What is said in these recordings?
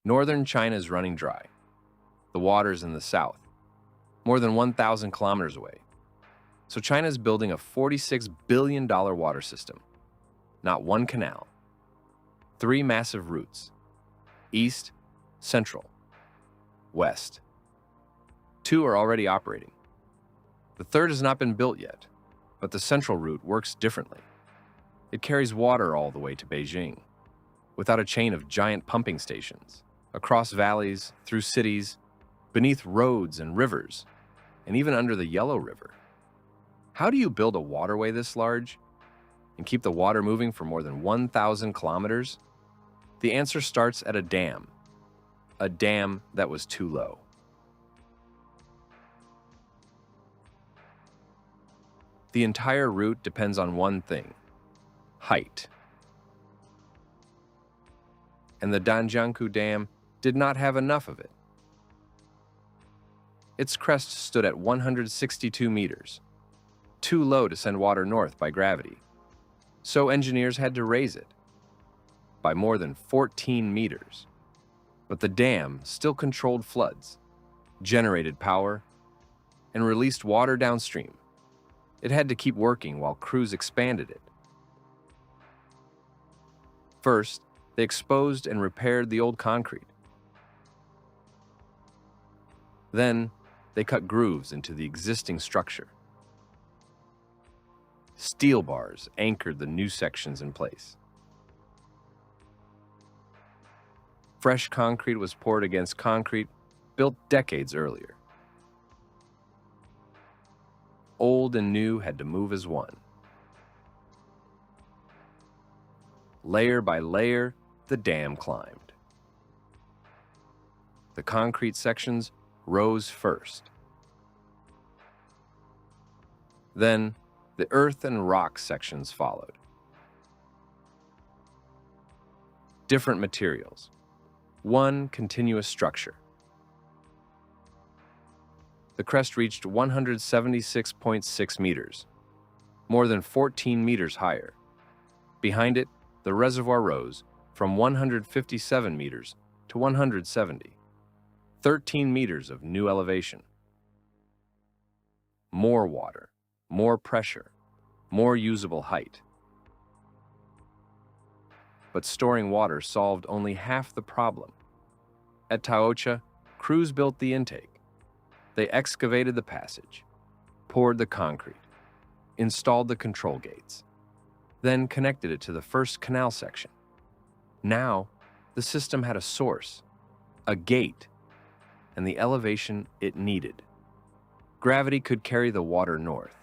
Northern China is running dry. The water's in the south, more than 1,000 kilometers away. So China is building a $46 billion water system. Not one canal. 3 massive routes: east, central, west. 2 are already operating. The third has not been built yet, but the central route works differently. It carries water all the way to Beijing, without a chain of giant pumping stations, across valleys, through cities, beneath roads and rivers, and even under the Yellow River. How do you build a waterway this large and keep the water moving for more than 1,000 kilometers? The answer starts at a dam that was too low. The entire route depends on one thing: height. And the Danjiangkou Dam did not have enough of it. Its crest stood at 162 meters, too low to send water north by gravity. So engineers had to raise it by more than 14 meters. But the dam still controlled floods, generated power, and released water downstream. It had to keep working while crews expanded it. First, they exposed and repaired the old concrete. Then, they cut grooves into the existing structure. Steel bars anchored the new sections in place. Fresh concrete was poured against concrete built decades earlier. Old and new had to move as one. Layer by layer, the dam climbed. The concrete sections rose first. Then, the earth and rock sections followed. Different materials, one continuous structure. The crest reached 176.6 meters, more than 14 meters higher. Behind it, the reservoir rose from 157 meters to 170, 13 meters of new elevation. More water, more pressure, more usable height. But storing water solved only half the problem. At Taocha, crews built the intake. They excavated the passage, poured the concrete, installed the control gates, then connected it to the first canal section. Now, the system had a source, a gate, and the elevation it needed. Gravity could carry the water north,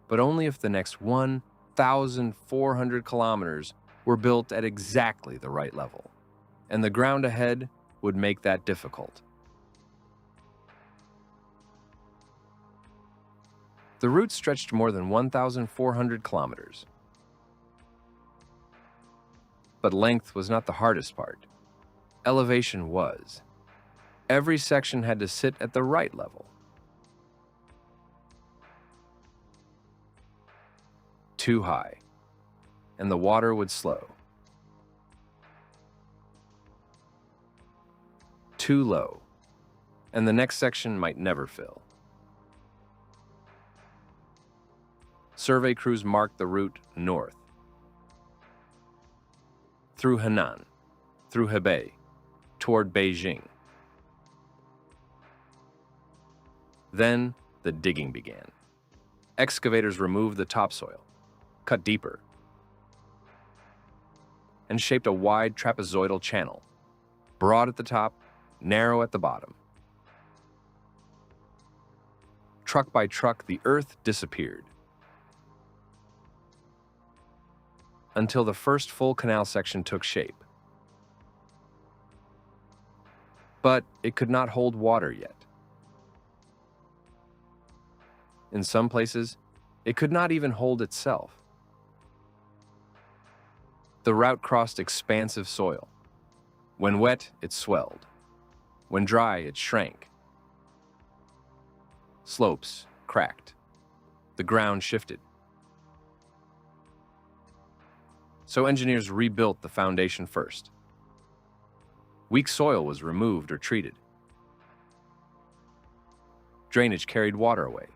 but only if the next 1,400 kilometers were built at exactly the right level, and the ground ahead would make that difficult. The route stretched more than 1,400 kilometers. But length was not the hardest part. Elevation was. Every section had to sit at the right level. Too high, and the water would slow. Too low, and the next section might never fill. Survey crews marked the route north, through Henan, through Hebei, toward Beijing. Then the digging began. Excavators removed the topsoil, cut deeper, and shaped a wide trapezoidal channel, broad at the top, narrow at the bottom. Truck by truck, the earth disappeared, until the first full canal section took shape. But it could not hold water yet. In some places, it could not even hold itself. The route crossed expansive soil. When wet, it swelled. When dry, it shrank. Slopes cracked. The ground shifted. So engineers rebuilt the foundation first. Weak soil was removed or treated. Drainage carried water away.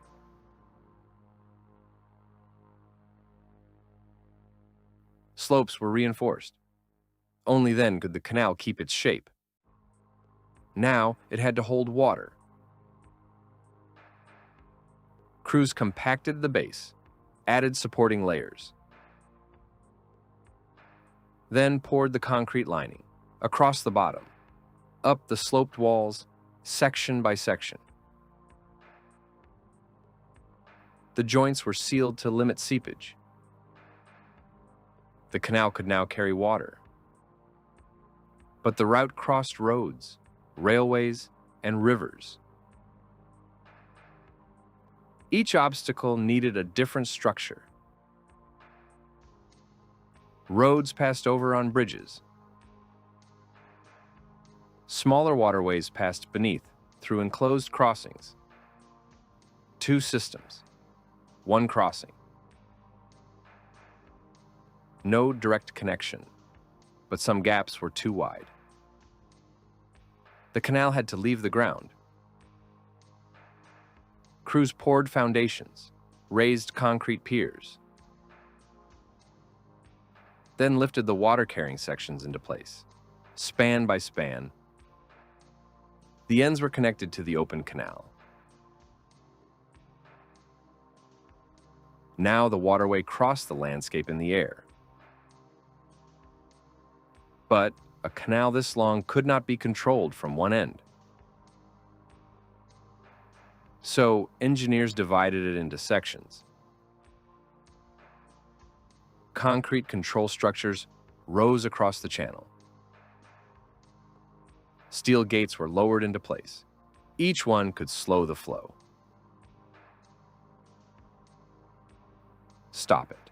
Slopes were reinforced. Only then could the canal keep its shape. Now it had to hold water. Crews compacted the base, added supporting layers, then poured the concrete lining across the bottom, up the sloped walls, section by section. The joints were sealed to limit seepage. The canal could now carry water. But the route crossed roads, railways, and rivers. Each obstacle needed a different structure. Roads passed over on bridges. Smaller waterways passed beneath through enclosed crossings. 2 systems, 1 crossing. No direct connection, but some gaps were too wide. The canal had to leave the ground. Crews poured foundations, raised concrete piers, then lifted the water-carrying sections into place, span by span. The ends were connected to the open canal. Now the waterway crossed the landscape in the air. But a canal this long could not be controlled from one end. So engineers divided it into sections. Concrete control structures rose across the channel. Steel gates were lowered into place. Each one could slow the flow. Stop it,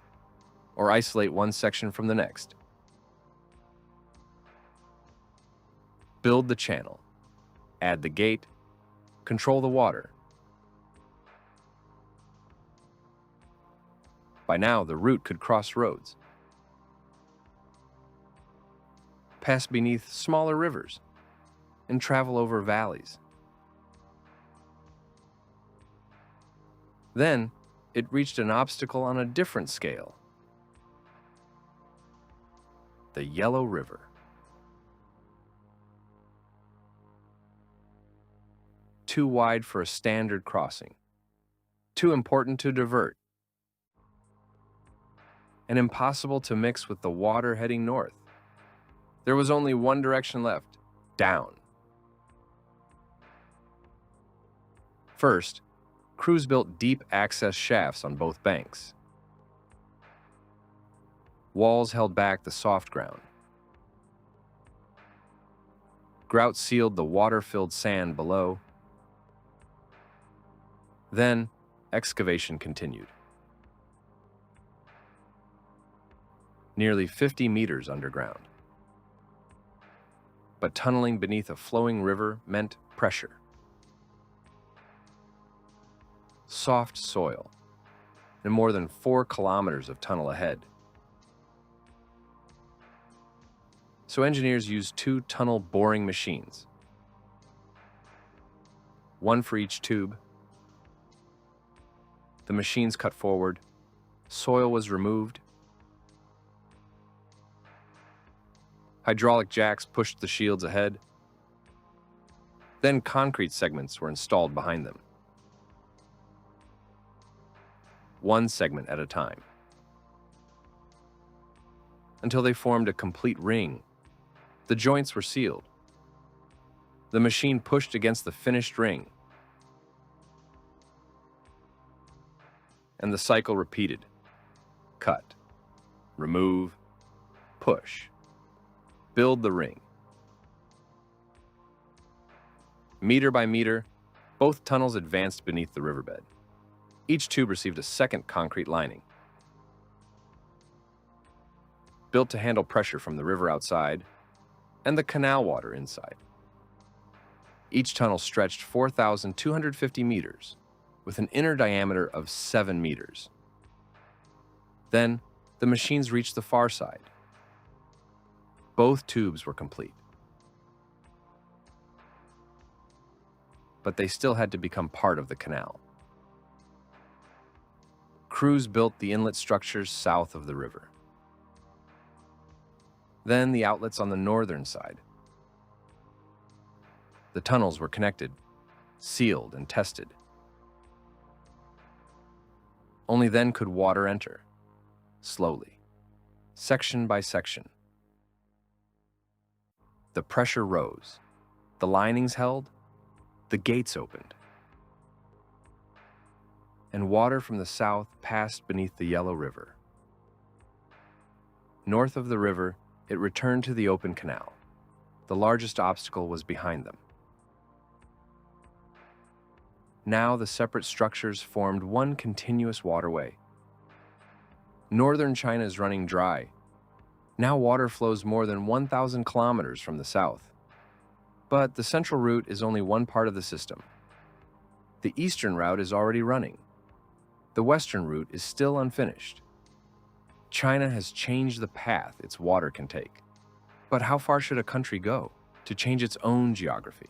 or isolate one section from the next. Build the channel, add the gate, control the water. By now, the route could cross roads, pass beneath smaller rivers, and travel over valleys. Then, it reached an obstacle on a different scale. The Yellow River. Too wide for a standard crossing, too important to divert, and impossible to mix with the water heading north. There was only one direction left, down. First, crews built deep access shafts on both banks. Walls held back the soft ground. Grout sealed the water-filled sand below. Then, excavation continued. Nearly 50 meters underground. But tunneling beneath a flowing river meant pressure. Soft soil, and more than 4 kilometers of tunnel ahead. So engineers used 2 tunnel boring machines, one for each tube. The machines cut forward, soil was removed. Hydraulic jacks pushed the shields ahead. Then concrete segments were installed behind them, one segment at a time, until they formed a complete ring. The joints were sealed. The machine pushed against the finished ring, and the cycle repeated. Cut, remove, push. Build the ring. Meter by meter, both tunnels advanced beneath the riverbed. Each tube received a second concrete lining, built to handle pressure from the river outside and the canal water inside. Each tunnel stretched 4,250 meters with an inner diameter of 7 meters. Then, the machines reached the far side. Both tubes were complete. but they still had to become part of the canal. Crews built the inlet structures south of the river. Then the outlets on the northern side. The tunnels were connected, sealed, and tested. Only then could water enter, slowly, section by section. The pressure rose, the linings held, the gates opened, and water from the south passed beneath the Yellow River. North of the river, it returned to the open canal. The largest obstacle was behind them. Now the separate structures formed one continuous waterway. Northern China is running dry. Now water flows more than 1,000 kilometers from the south. But the central route is only one part of the system. The eastern route is already running. The western route is still unfinished. China has changed the path its water can take. But how far should a country go to change its own geography?